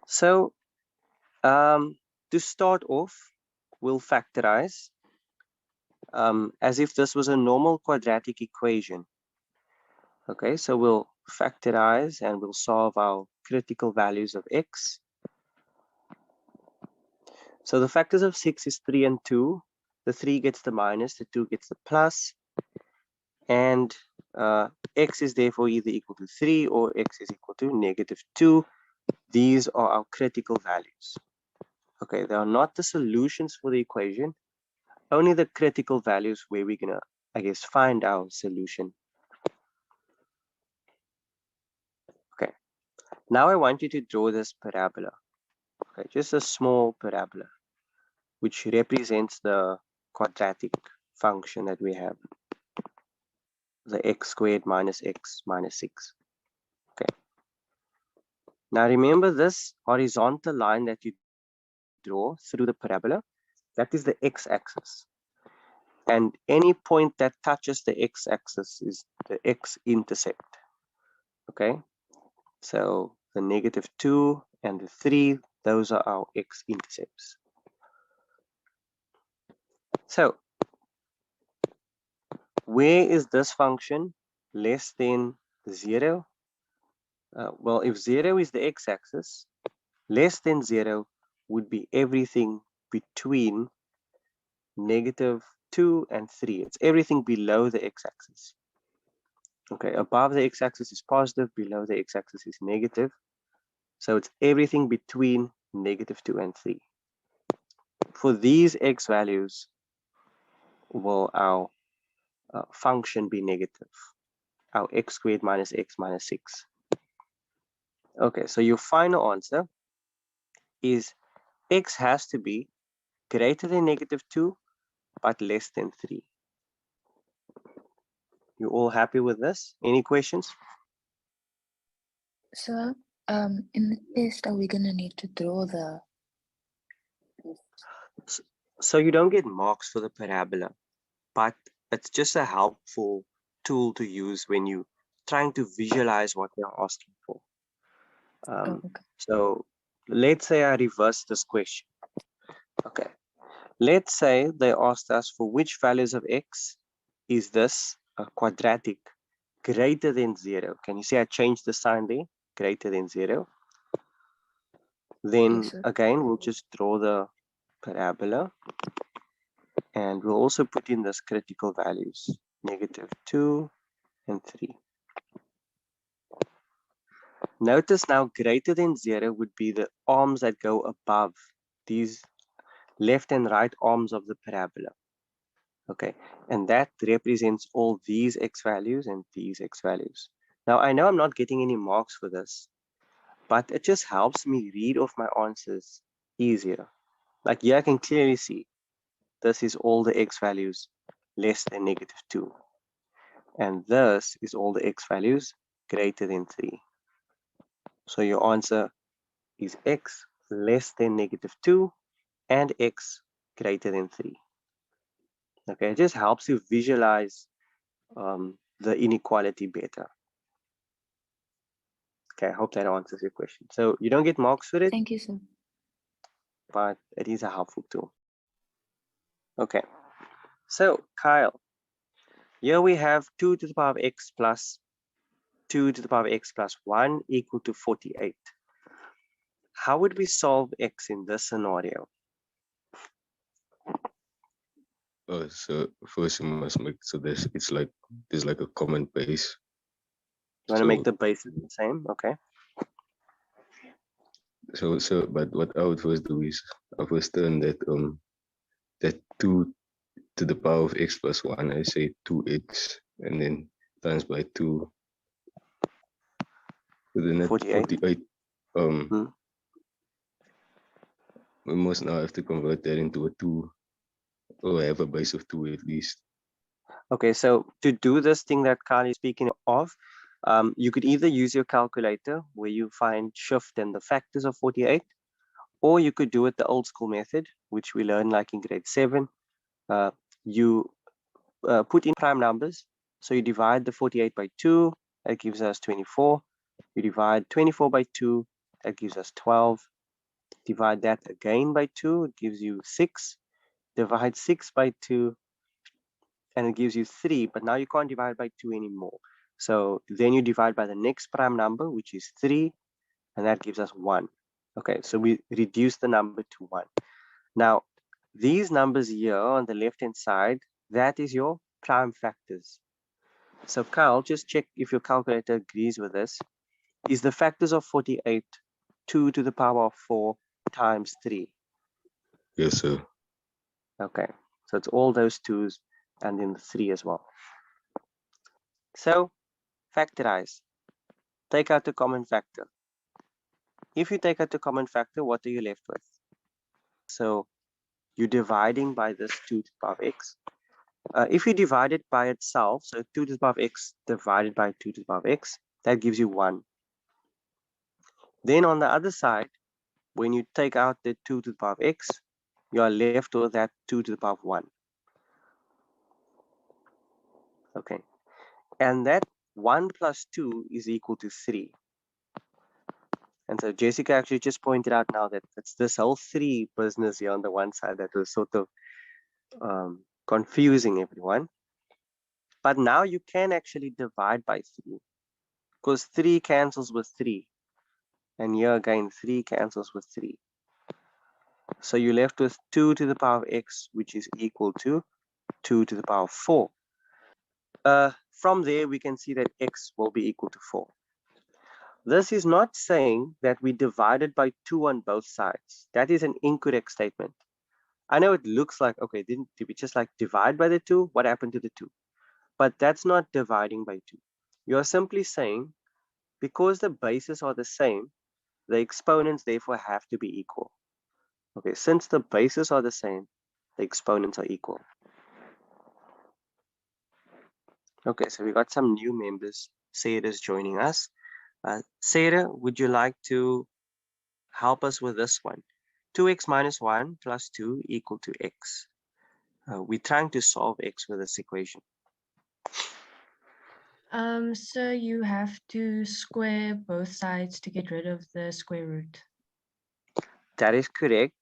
So to start off, we'll factorize as if this was a normal quadratic equation. Okay, so we'll factorize and we'll solve our critical values of x. So the factors of 6 is 3 and 2. The 3 gets the minus, the 2 gets the plus, and x is therefore either equal to 3 or x is equal to -2. These are our critical values. Okay, they are not the solutions for the equation, only the critical values where we're gonna, I guess, find our solution. Okay, now I want you to draw this parabola. Okay, just a small parabola, which represents the quadratic function that we have, the x squared minus x minus 6. Okay, now remember this horizontal line that you draw through the parabola, that is the x-axis. And any point that touches the x-axis is the x-intercept. Okay, so the -2 and the 3, those are our x-intercepts. So where is this function less than 0? Well, if 0 is the x-axis, less than 0 would be everything between -2 and 3. It's everything below the x-axis. Okay, above the x-axis is positive, below the x-axis is negative. So it's everything between -2 and 3. For these x values, will our function be negative, our x squared minus x minus 6. Okay, so your final answer is x has to be greater than -2, but less than 3. You all happy with this? Any questions? So, in the test, are we gonna need to draw the? So you don't get marks for the parabola, but it's just a helpful tool to use when you're trying to visualize what they're asking for. Okay. So let's say I reverse this question. Okay, let's say they asked us for which values of x is this a quadratic greater than 0. Can you see I changed the sign there? Greater than 0. Then Yes, sir. again, we'll just draw the parabola. And we'll also put in this critical values, -2 and 3. Notice now greater than 0 would be the arms that go above these left and right arms of the parabola. Okay, and that represents all these x values and these x values. Now I know I'm not getting any marks for this, but it just helps me read off my answers easier. Like here I can clearly see this is all the x values less than -2. And this is all the x values greater than 3. So your answer is x less than -2 and x greater than 3. Okay, it just helps you visualize the inequality better. Okay, I hope that answers your question. So you don't get marks for it, Thank you, sir. but it is a helpful tool. Okay, so Kyle, here we have 2 to the power of x plus 2 to the power of x plus 1 equal to 48. How would we solve x in this scenario? So first you must make so there's like a common base. You want to make the bases the same? Okay. So but what I would first do is I first turn that 2 to the power of x plus 1, I say 2x, and then times by 2. So then at 48, we must now have to convert that into a 2, or have a base of 2 at least. Okay, so to do this thing that Kyle is speaking of, you could either use your calculator where you find shift and the factors of 48, or you could do it the old school method, which we learned like in grade 7. You put in prime numbers. So you divide the 48 by 2, that gives us 24. You divide 24 by 2, that gives us 12. Divide that again by 2, it gives you 6. Divide 6 by 2, and it gives you 3, but now you can't divide by 2 anymore. So then you divide by the next prime number, which is 3, and that gives us 1. Okay, so we reduce the number to 1. Now, these numbers here on the left-hand side, that is your prime factors. So Kyle, just check if your calculator agrees with this. Is the factors of 48 2 to the power of 4 times 3? Yes, sir. Okay, so it's all those 2's and then the 3 as well. So factorize. Take out the common factor. If you take out the common factor, what are you left with? So you're dividing by this 2 to the power of x. If you divide it by itself, so 2 to the power of x divided by 2 to the power of x, that gives you 1. Then on the other side, when you take out the 2 to the power of x, you are left with that 2 to the power of 1. Okay, and that 1 plus 2 is equal to 3. And so Jessica actually just pointed out now that it's this whole 3 business here on the one side that was sort of confusing everyone. But now you can actually divide by 3 because 3 cancels with 3. And here again, 3 cancels with 3. So you're left with 2 to the power of x, which is equal to 2 to the power of 4. From there, we can see that x will be equal to 4. This is not saying that we divided by 2 on both sides. That is an incorrect statement. I know it looks like, okay, did we just like divide by the 2? What happened to the 2? But that's not dividing by 2. You're simply saying, because the bases are the same, the exponents therefore have to be equal. Okay, since the bases are the same, the exponents are equal. Okay, so we got some new members. Sarah's joining us. Sarah, would you like to help us with this one? 2x minus 1 plus 2 equal to x. We're trying to solve x with this equation. So you have to square both sides to get rid of the square root. That is correct,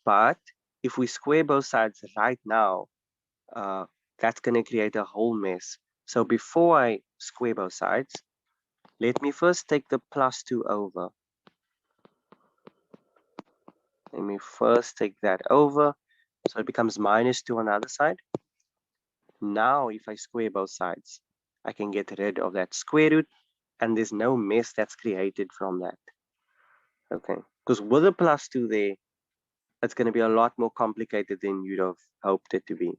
but if we square both sides right now, that's going to create a whole mess. So before I square both sides, let me first take the plus 2 over. Let me first take that over. So it becomes minus 2 on the other side. Now, if I square both sides, I can get rid of that square root, and there's no mess that's created from that. Okay, because with a plus 2 there, it's going to be a lot more complicated than you'd have hoped it to be.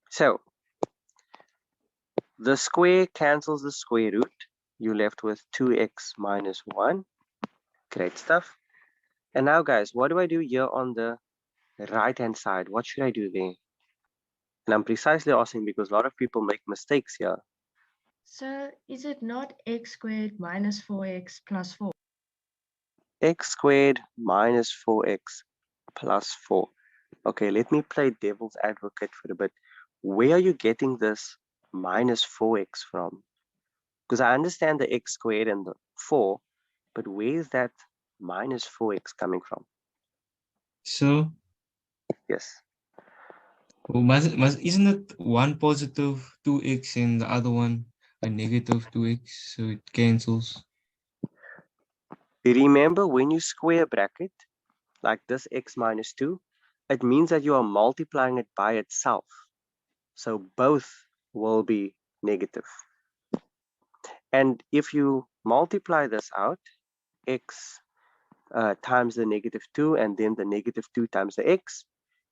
So the square cancels the square root. You're left with 2x minus 1. Great stuff. And now, guys, what do I do here on the right-hand side? What should I do there? And I'm precisely asking because a lot of people make mistakes here. So is it not x squared minus 4x plus 4? X squared minus 4x plus 4. Okay, let me play devil's advocate for a bit. Where are you getting this minus 4x from? Because I understand the x squared and the 4, but where is that minus 4x coming from? So, Yes. isn't it one positive 2x and the other one a negative 2x, so it cancels? Remember, when you square a bracket, like this x minus 2, it means that you are multiplying it by itself. So both will be negative. And if you multiply this out, x times the negative 2 and then the negative 2 times the x,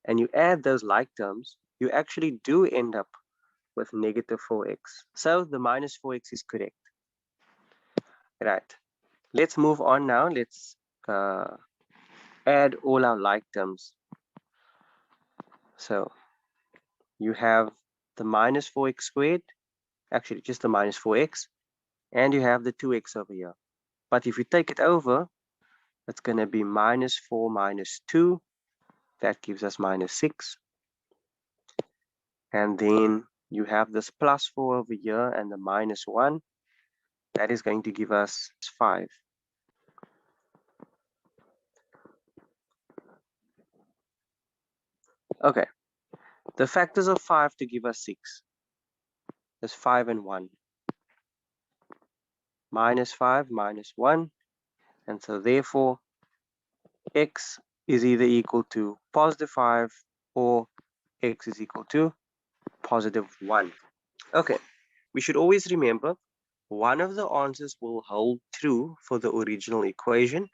and you add those like terms, you actually do end up with negative 4x. So the minus 4x is correct. Right. Let's move on now. Let's add all our like terms. So you have the minus 4x squared, actually just the minus 4x, and you have the 2x over here. But if you take it over, it's going to be minus 4 minus 2. That gives us minus 6. And then you have this plus 4 over here and the minus 1. That is going to give us 5. Okay, the factors of 5 to give us 6 is 5 and 1. Minus 5 minus 1. And so therefore, x is either equal to positive 5 or x is equal to positive 1. Okay, we should always remember one of the answers will hold true for the original equation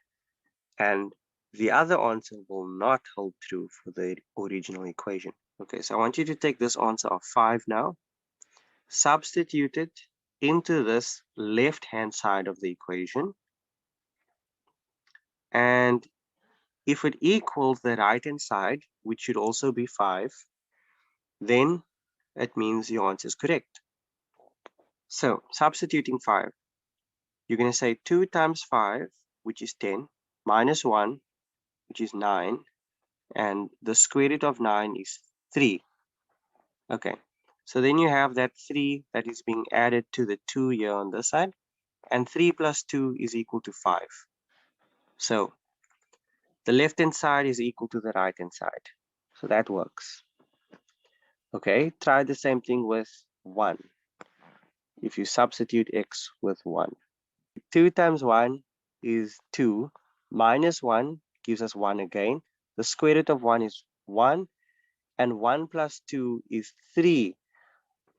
and the other answer will not hold true for the original equation. Okay, so I want you to take this answer of 5 now, substitute it into this left-hand side of the equation, and if it equals the right-hand side, which should also be 5, then it means your answer is correct. So substituting 5, you're going to say 2 times 5, which is 10, minus 1, which is 9, and the square root of 9 is 3. Okay, so then you have that 3 that is being added to the 2 here on this side, and 3 plus 2 is equal to 5. So the left-hand side is equal to the right-hand side. So that works. Okay, try the same thing with 1. If you substitute x with 1. 2 times 1 is 2, minus 1 gives us 1 again. The square root of 1 is 1, and 1 plus 2 is 3.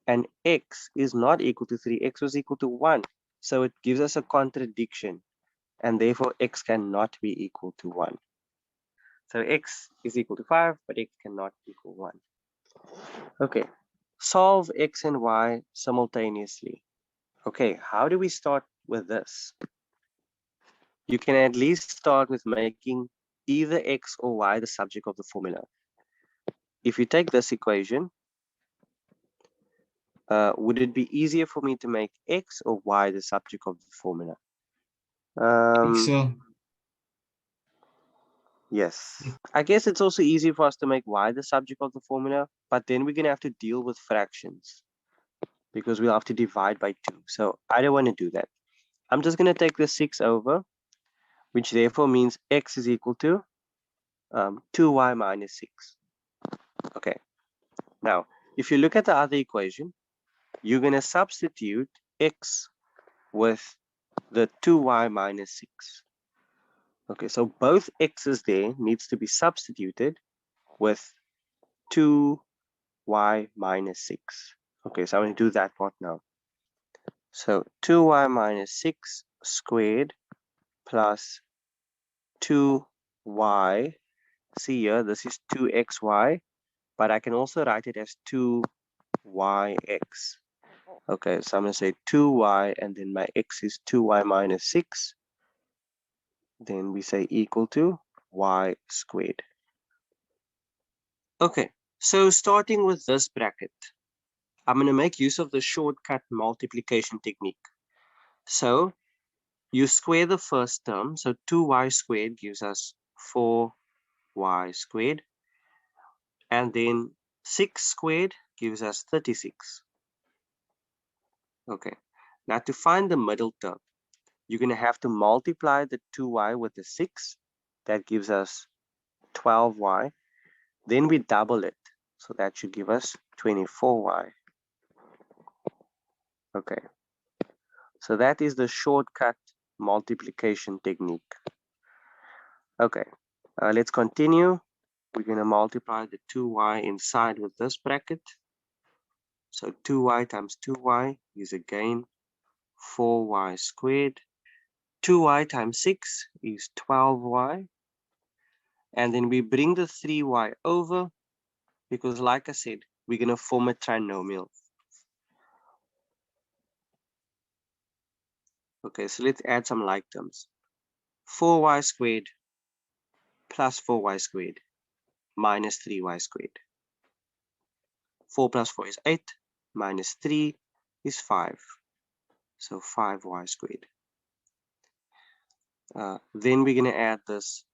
And x is not equal to 3, x was equal to 1. So it gives us a contradiction, and therefore x cannot be equal to 1. So x is equal to 5, but x cannot equal 1. Okay, solve x and y simultaneously. Okay, how do we start with this? You can at least start with making either x or y the subject of the formula. If you take this equation, would it be easier for me to make x or y the subject of the formula? So Yes. I guess it's also easy for us to make y the subject of the formula, but then we're going to have to deal with fractions because we'll have to divide by 2. So I don't want to do that. I'm just going to take the 6 over, which therefore means x is equal to 2y minus 6. Okay. Now, if you look at the other equation, you're going to substitute x with the 2y minus 6. Okay, so both x's there needs to be substituted with 2y minus 6. Okay, so I'm going to do that part now. So 2y minus 6 squared plus 2y. See here, this is 2xy, but I can also write it as 2yx. Okay, so I'm going to say 2y, and then my x is 2y minus 6. Then we say equal to y squared. Okay, so starting with this bracket, I'm going to make use of the shortcut multiplication technique. So you square the first term, so 2y squared gives us 4y squared, and then 6 squared gives us 36. Okay, now to find the middle term, you're going to have to multiply the 2y with the 6. That gives us 12y. Then we double it, so that should give us 24y. Okay, so that is the shortcut multiplication technique. Okay, let's continue. We're going to multiply the 2y inside with this bracket. So 2y times 2y is again 4y squared. 2y times 6 is 12y. And then we bring the 3y over because, like I said, we're going to form a trinomial. Okay, so let's add some like terms. 4y squared plus 4y squared minus 3y squared. 4 plus 4 is 8, minus 3 is 5. So 5y squared. Then we're going to add this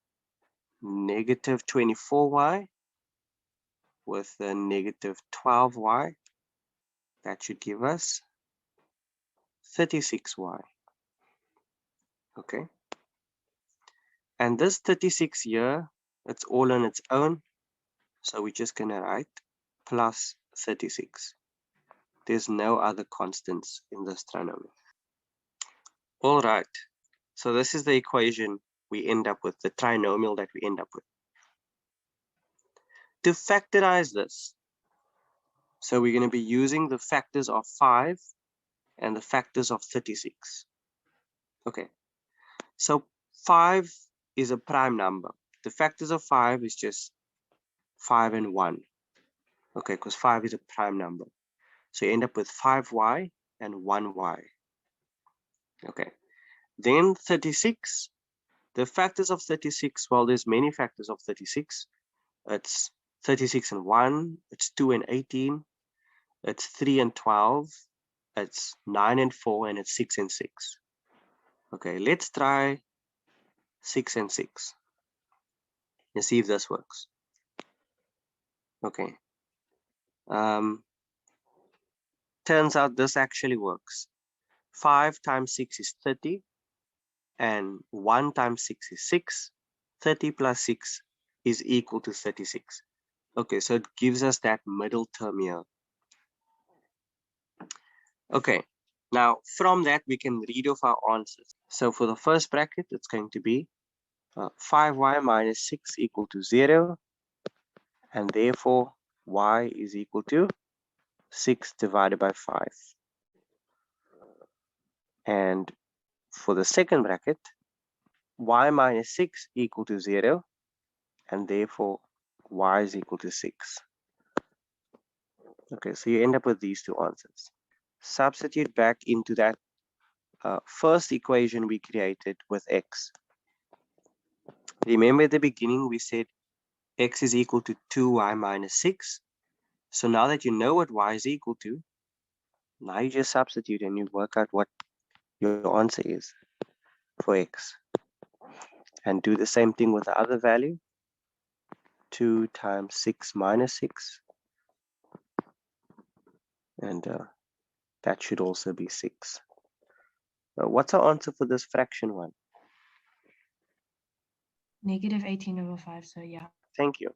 negative 24y with the negative 12y. That should give us 36y. Okay. And this 36 here, it's all on its own. So we're just going to write plus 36. There's no other constants in this trinomial. All right. So this is the equation we end up with, the trinomial that we end up with. To factorize this, so we're going to be using the factors of 5 and the factors of 36. Okay. So 5 is a prime number. The factors of 5 is just 5 and 1. Okay, because 5 is a prime number. So you end up with 5y and 1y. Okay. Then 36. The factors of 36, well, there's many factors of 36. It's 36 and 1, it's 2 and 18, it's 3 and 12, it's 9 and 4, and it's 6 and 6. Okay, let's try 6 and 6 and see if this works. Okay. Turns out this actually works. 5 times 6 is 30, and 1 times 6 is 6. 30 plus 6 is equal to 36. Okay, so it gives us that middle term here. Okay, now from that we can read off our answers. So for the first bracket, it's going to be 5y minus 6 equal to 0, and therefore y is equal to 6 divided by 5. And for the second bracket, y minus 6 equal to 0, and therefore y is equal to 6. Okay, so you end up with these two answers. Substitute back into that first equation we created with x. Remember at the beginning we said x is equal to 2y minus 6. So now that you know what y is equal to, now you just substitute and you work out what your answer is for x. And do the same thing with the other value. 2 times 6 minus 6. And that should also be 6. What's our answer for this fraction one? Negative 18 over 5, so yeah. Thank you.